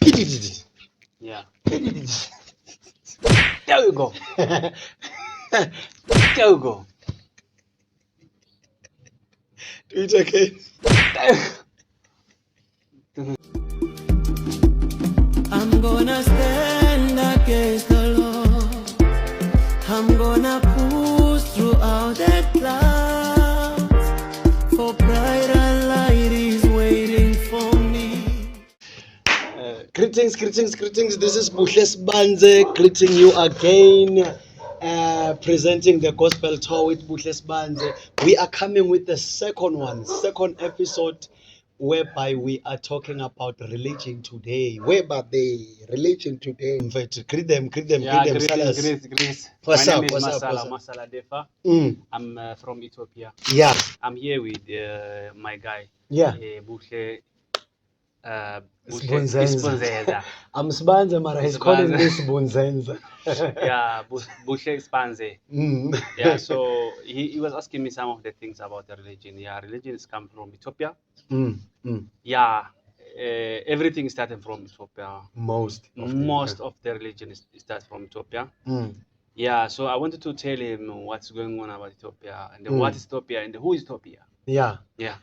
Yeah. There we go. There we go. Do it again. I'm gonna stand against the Lord. I'm gonna push throughout the clouds. For brighter light is waiting for me. Greetings. This is Buhle Sbanze greeting you again. Presenting the gospel tour with Buhle Sbanze. We are coming with the second episode, whereby we are talking about religion today. Religion today. In fact, greet them, Yeah, Salas. greetings. What's My up? name is What's up? Masala Defa. I'm from Ethiopia. Yeah. I'm here with my guy, Yeah. Buhle Sbunzenza. I'm Sbanze, Mara. He's calling me Sbunzenza. Yeah, Buhle Spanze. Yeah, so he was asking me some of the things about the religion. Yeah, religion is come from Ethiopia. Yeah, everything started from Ethiopia. Most of the religion starts from Ethiopia. Yeah, so I wanted to tell him what's going on about Ethiopia and what is Ethiopia and who is Ethiopia. Yeah. Yeah.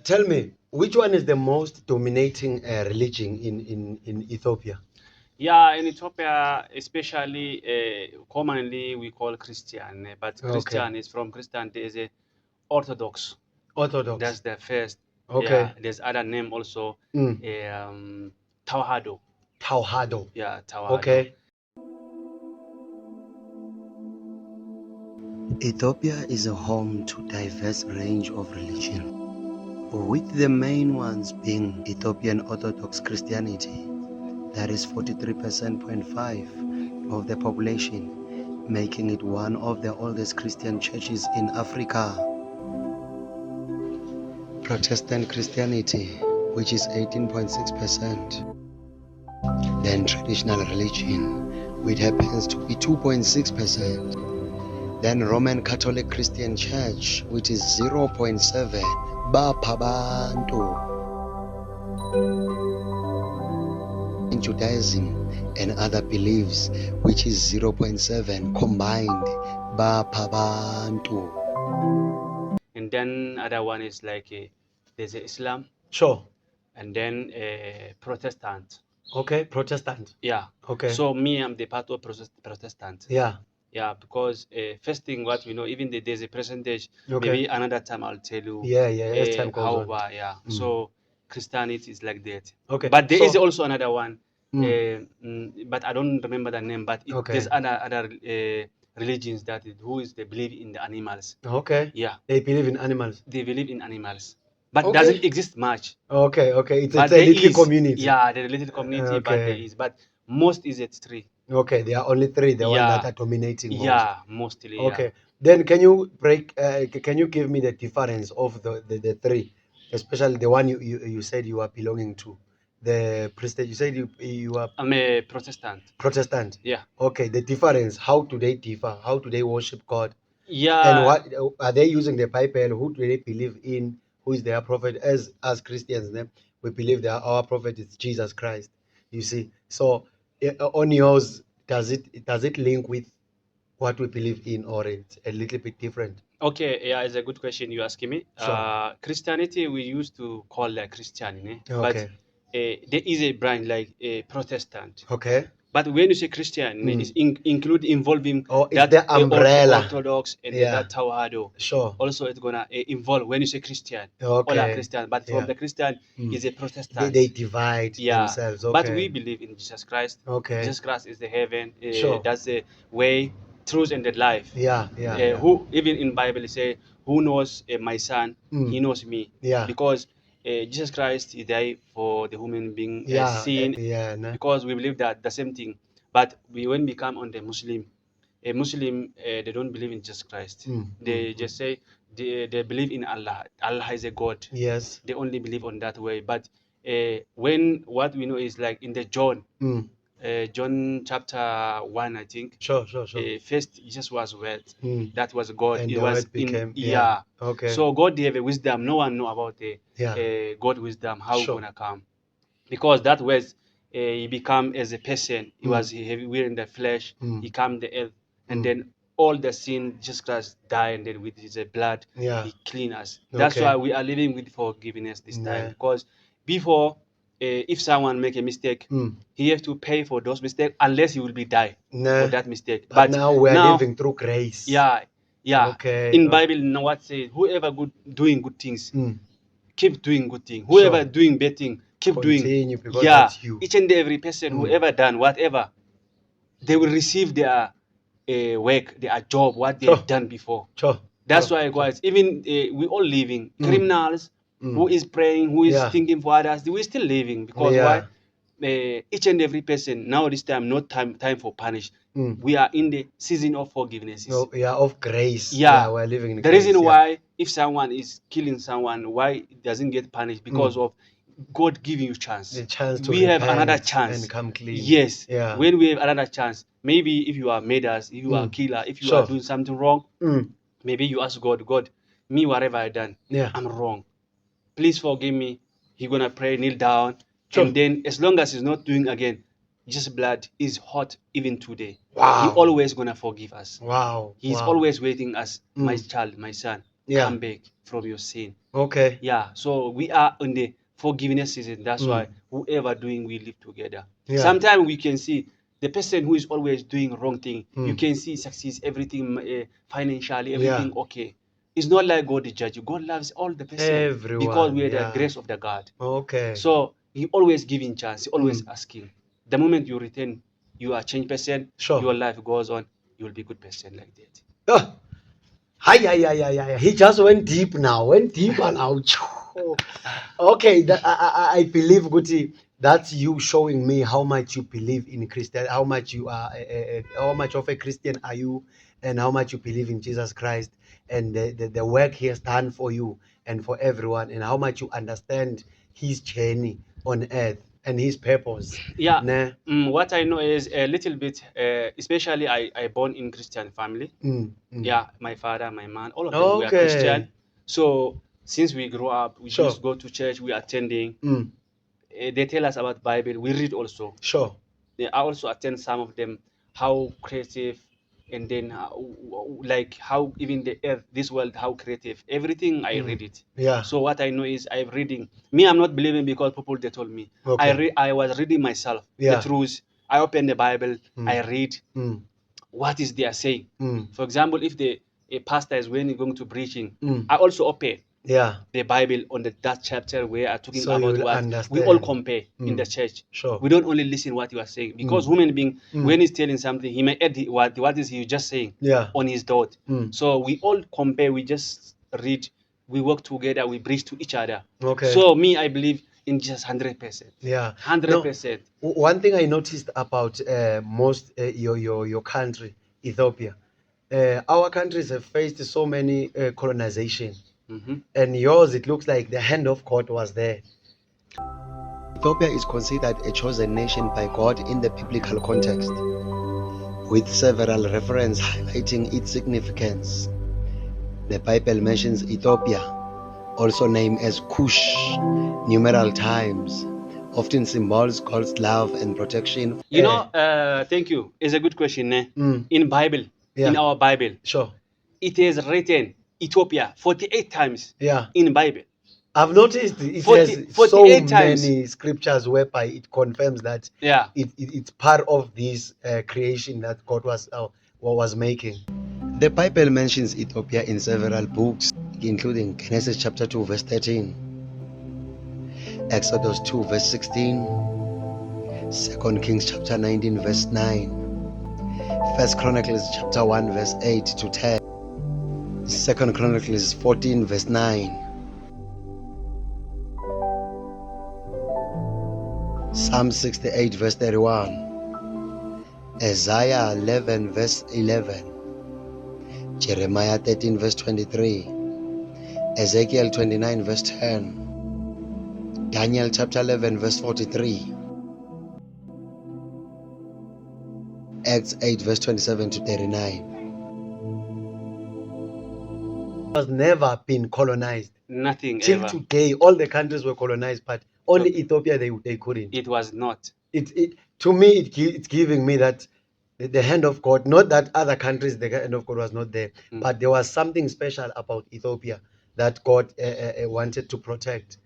Tell me, which one is the most dominating religion in Ethiopia? Yeah, in Ethiopia, especially commonly we call Christian, but Christian is from Christian. There is a Orthodox. That's the first. Okay. Yeah, there's other name also. Tawhado. Yeah, Tawhado. Okay. Ethiopia is a home to diverse range of religion, with the main ones being Ethiopian Orthodox Christianity, that is 43.5% of the population, making it one of the oldest Christian churches in Africa. Protestant Christianity, which is 18.6%. Then traditional religion, which happens to be 2.6%. Then Roman Catholic Christian Church, which is 0.7%. Bapabantu. In Judaism and other beliefs, which is 0.7% combined. Bapabantu. And then other one is like there's Islam. Sure. And then Protestant. Okay, Protestant. Yeah. Okay. So me, I'm the part of Protestant. Yeah. Yeah, because first thing what we know, even there's a percentage. Okay. Maybe another time I'll tell you. Yeah. As time goes on. Yeah. So Christianity is like that. Okay. But there is also another one. But I don't remember the name. But there's other religions that they believe in the animals. Okay. Yeah. They believe in animals. They believe in animals, but doesn't exist much. Okay. It's a little community. Yeah, the little community, but there is. But most is at 3. Okay, there are only 3. The ones that are dominating most. Yeah, mostly. Okay. Then can you can you give me the difference of the 3, especially the one you said you are belonging to? The priesthood, you said you are. I'm a Protestant. Protestant. Yeah. Okay, the difference. How do they differ? How do they worship God? Yeah. And what are they using the Bible? Who do they believe in? Who is their prophet? As Christians, we believe that our prophet is Jesus Christ. You see, so on yours, does it link with what we believe in, or it's a little bit different? Okay, yeah, it's a good question you're asking me. Sure. Christianity we used to call like Christian, but Okay. there is a branch like a Protestant. Okay. But when you say Christian, it's involving it's that the umbrella. Orthodox and Yeah. that Tawhado. Sure. Also, it's gonna involve when you say Christian. Okay. All are Christian, but from Yeah. the Christian is a Protestant. They divide themselves. Okay. But we believe in Jesus Christ. Okay. Jesus Christ is the heaven. Sure. That's the way, truth, and the life. Yeah. Who even in Bible say, who knows my son? He knows me. Yeah. Because Jesus Christ he died for the human being sin. Because we believe that the same thing. But when we come on the Muslim, a Muslim they don't believe in Jesus Christ. They just say they believe in Allah. Allah is a God. Yes. They only believe on that way. But when what we know is like in the John chapter 1, I think. Sure. First, Jesus was word. That was God. And it the was word became. Okay. So God gave a wisdom. No one know about the God wisdom. How it's gonna come? Because that was he become as a person. He was wearing the flesh. He came the earth, and then all the sin Jesus Christ died, and then with his blood he clean us. That's why we are living with forgiveness this time, because before, if someone make a mistake, he have to pay for those mistakes unless he will be die for that mistake. But now we are living through grace. In Bible now what says, whoever doing good things, keep doing good thing. Whoever doing bad thing, keep Continue, doing. because that's you. Each and every person, whoever done whatever, they will receive their work, their job, what they have done before. That's why, guys, even we all living. Criminals who is praying, who is thinking for others, we still living, because why? Each and every person now, this time, not time for punish. We are in the season of forgiveness. Of grace. We're living in the grace. Reason why, if someone is killing someone, why it doesn't get punished? Because of God giving you chance. The chance to we have another chance and come clean. Yes. When we have another chance, maybe if you are murderers, if you are killer, if you are doing something wrong, maybe you ask God, me, whatever I done, I'm wrong. Please forgive me. He gonna pray, kneel down, and then as long as he's not doing again, Jesus' blood is hot even today. He always gonna forgive us. He's always waiting us, my child, my son, come back from your sin. So we are in the forgiveness season. That's why whoever doing, we live together. Sometimes we can see the person who is always doing wrong thing, you can see succeeds, everything financially, everything okay. It's not like God is judge you. God loves all the person. Everyone, because we are the grace of the God. So he always giving chance, he always asking. The moment you return, you are a changed person, your life goes on, you will be a good person like that. He just went deep now. Okay, I believe, Guti, that's you showing me how much you believe in Christian, how much you are, how much of a Christian are you, and how much you believe in Jesus Christ and the work he has done for you and for everyone, and how much you understand his journey on earth and his purpose. What I know is a little bit, especially I born in Christian family. My father, my mom, all of them were Christian. So since we grew up, we just go to church, we are attending. They tell us about Bible, we read also. I also attend some of them, how creative, and then like how even the earth, this world, how creative. Everything I read it. So what I know is I'm reading. Me, I'm not believing because people they told me. I was reading myself the truth. I open the Bible, I read what is they are saying. For example, if a pastor is when going to preaching, I also open the Bible on that chapter where I'm talking about what understand. We all compare in the church. We don't only listen what you are saying, because human being, when he's telling something, he may add what is he just saying on his thought. So we all compare, we just read, we work together, we preach to each other. So me, I believe in Jesus 100%. 100%. One thing I noticed about most your country, Ethiopia, our countries have faced so many colonization. And yours, it looks like the hand of God was there. Ethiopia is considered a chosen nation by God in the biblical context, with several references highlighting its significance. The Bible mentions Ethiopia, also named as Cush, numerous times, often symbols God's love and protection. Thank you. It's a good question. In Bible, in our Bible, it is written Ethiopia 48 times in Bible. I've noticed it has so many scriptures whereby it confirms that it's part of this creation that God was making. The Bible mentions Ethiopia in several books, including Genesis chapter 2 verse 13, Exodus 2 verse 16, 2 Kings chapter 19 verse 9, 1 Chronicles chapter 1 verse 8 to 10, 2 Chronicles 14 verse 9, Psalm 68 verse 31, Isaiah 11 verse 11, Jeremiah 13 verse 23, Ezekiel 29 verse 10, Daniel chapter 11 verse 43, Acts 8 verse 27 to 39. Has never been colonized. Nothing till ever. Today, all the countries were colonized, but only Ethiopia they couldn't. It was not. to me, it's giving me that the hand of God, not that other countries, the hand of God was not there, but there was something special about Ethiopia that God wanted to protect.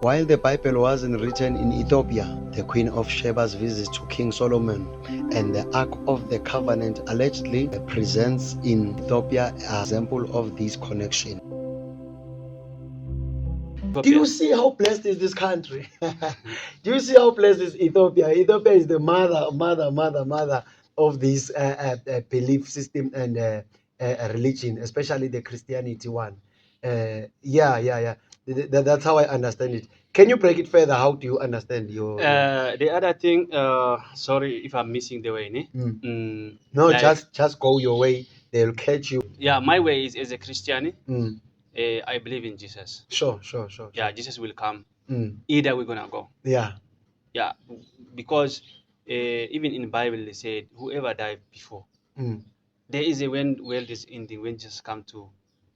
While the Bible wasn't written in Ethiopia, the Queen of Sheba's visit to King Solomon and the Ark of the Covenant allegedly presents in Ethiopia an example of this connection. Do you see how blessed is this country? Do you see how blessed is Ethiopia? Ethiopia is the mother of this belief system and religion, especially the Christianity one. That's how I understand it. Can you break it further? How do you understand your? The other thing, sorry if I'm missing the way. No, like, just go your way. They'll catch you. Yeah, my way is as a Christian. I believe in Jesus. Sure. Yeah, Jesus will come. Either we're gonna go. Yeah, because even in the Bible they said whoever died before, there is a when world is ending, when Jesus come to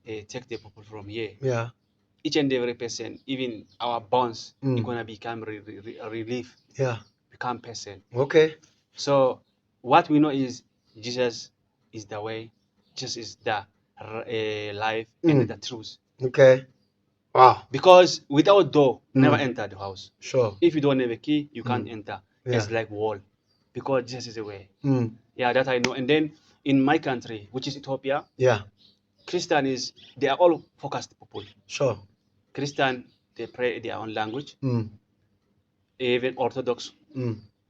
take the people from here. Yeah. Each and every person, even our bones, is gonna become relief. Yeah. Become person. Okay. So what we know is Jesus is the way, Jesus is the life and the truth. Okay. Wow. Because without door, never enter the house. Sure. If you don't have a key, you can't enter. Yeah. It's like wall. Because Jesus is the way. Yeah, that I know. And then in my country, which is Ethiopia, Christians, they are all focused people. Sure. Christian, they pray their own language. Even Orthodox.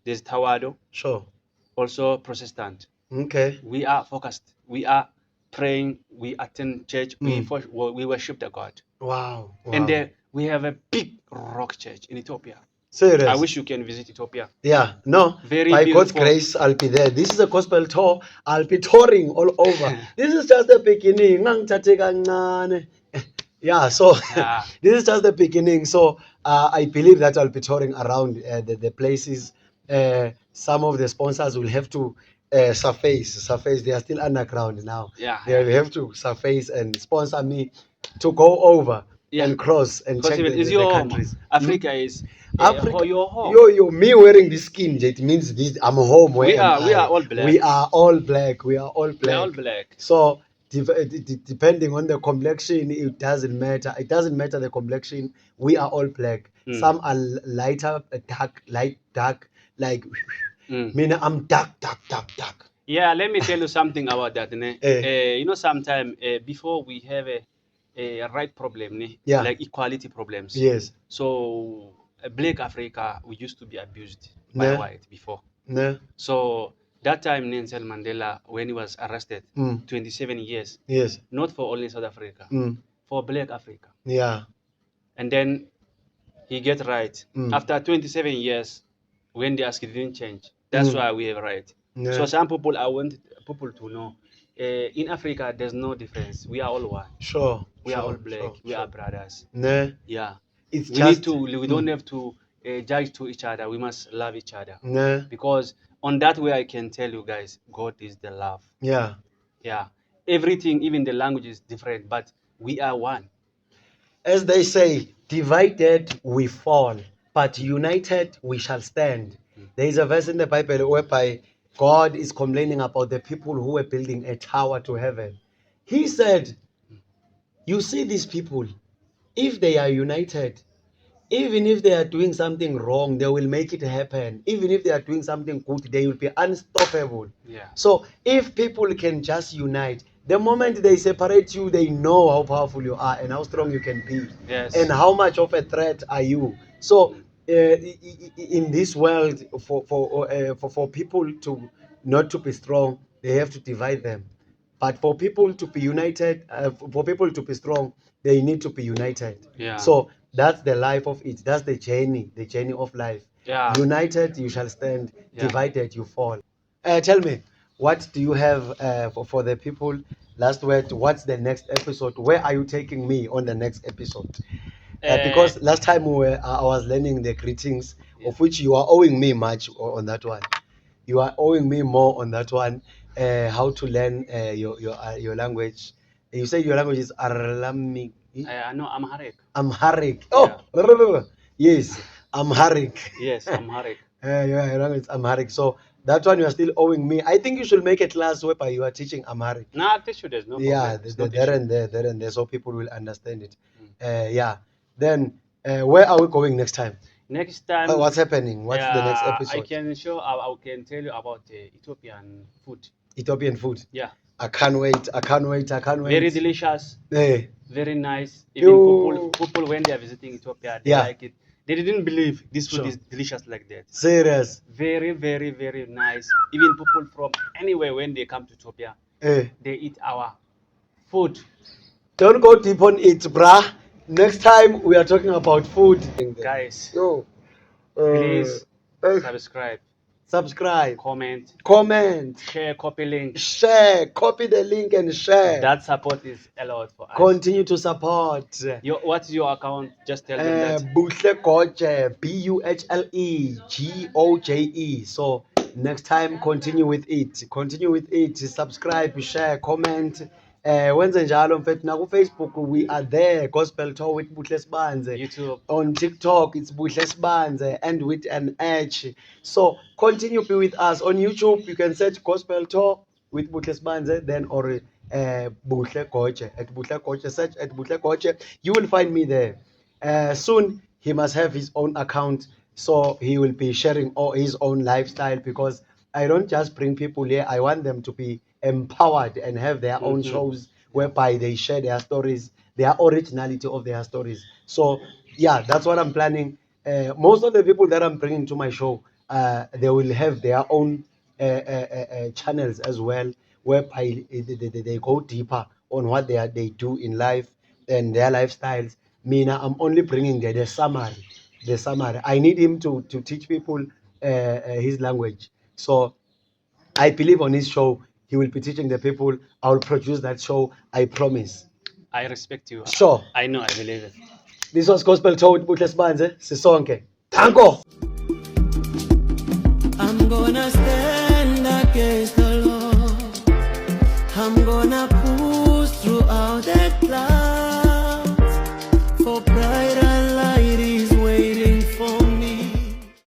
There's Tawado. Sure. Also Protestant. Okay. We are focused. We are praying. We attend church. We worship the God. Wow. And then we have a big rock church in Ethiopia. Serious? I wish you can visit Ethiopia. Yeah, no. Very by beautiful. God's grace, I'll be there. This is a gospel tour. I'll be touring all over. This is just the beginning. Yeah, so this is just the beginning. So I believe that I'll be touring around the places. Some of the sponsors will have to surface. They are still underground now. Yeah. They will have to surface and sponsor me to go over and cross and check the countries. Africa is Africa. Your home. Yo, me wearing this skin, it means this. I'm home. We are all black. We are all black. We are all black. We are all black. So depending on the complexion, it doesn't matter. It doesn't matter the complexion. We are all black. Some are lighter, dark. Like me, I'm dark. Yeah, let me tell you something about that. You know, sometimes before we have a right problem, like equality problems. Yes. So Black Africa, we used to be abused by white before. So that time Nelson Mandela, when he was arrested, 27 years. Yes. Not for only South Africa, for Black Africa. Yeah. And then he get right. After 27 years, when they ask, it didn't change. That's why we have right. So some people, I want people to know, in Africa, there's no difference. We are all one. Sure. We are all black. We are brothers. Yeah. We don't have to judge to each other. We must love each other. Because on that way, I can tell you guys, God is the love. Yeah. Yeah. Everything, even the language is different, but we are one. As they say, divided we fall, but united we shall stand. There is a verse in the Bible whereby God is complaining about the people who were building a tower to heaven. He said, you see these people, if they are united, even if they are doing something wrong, they will make it happen. Even if they are doing something good, they will be unstoppable. Yeah. So if people can just unite, the moment they separate you, they know how powerful you are and how strong you can be. Yes. And how much of a threat are you. So in this world, for people to not to be strong, they have to divide them. But for people to be united, for people to be strong, they need to be united. Yeah. So that's the life of it. That's the journey of life. Yeah. United, you shall stand. Yeah. Divided, you fall. Tell me, what do you have for the people? Last word, what's the next episode? Where are you taking me on the next episode? Because last time I was learning the greetings, of which you are owing me much on that one. You are owing me more on that one. How to learn your language. You say your language is Aramic. No, Amharic. Amharic. Oh, yeah. Yes, Amharic. Yes, Amharic. Your language is Amharic. So that one you are still owing me. I think you should make a class whereby you are teaching Amharic. Nah, there's no problem. Yeah, there and there, so people will understand it. Yeah. Then where are we going next time? Next time, What's happening? What's the next episode? I can tell you about Ethiopian food. Ethiopian food. Yeah. I can't wait. Very delicious. Hey. Very nice. Even people when they are visiting Ethiopia, they like it. They didn't believe this food is delicious like that. Serious. Very, very, very nice. Even people from anywhere when they come to Ethiopia, they eat our food. Don't go deep on it, bruh. Next time we are talking about food. Guys, please subscribe, comment, share, copy link. Share, copy the link and share. That support is a lot for us. Continue to support. What's your account? Just tell them that. Buhle Goje, BUHLEGOJE. So next time, continue with it. Subscribe, share, comment. Wenze njalo mfethu na ku Facebook we are there, Gospel Tour with Buhle Sibanze. YouTube. On TikTok it's Buhle Sibanze and with an H. So continue be with us. On YouTube you can search Gospel Tour with Buhle Sibanze then or Buhle Goje at Buhle Goje. Search at Buhle Goje. You will find me there. Soon he must have his own account, so he will be sharing all his own lifestyle, because I don't just bring people here. I want them to be empowered and have their own shows whereby they share their stories, their originality of their stories. So yeah, that's what I'm planning. Most of the people that I'm bringing to my show, they will have their own channels as well, whereby they go deeper on what they do in life and their lifestyles. Mina, I'm only bringing the summary. I need him to teach people his language. So I believe on his show he will be teaching the people. I will produce that show, I promise. I respect you. Sure. I know, I believe it. This was Gospel Tour with Buhle Sibanze. Sisonke. Tango. I'm gonna stand against the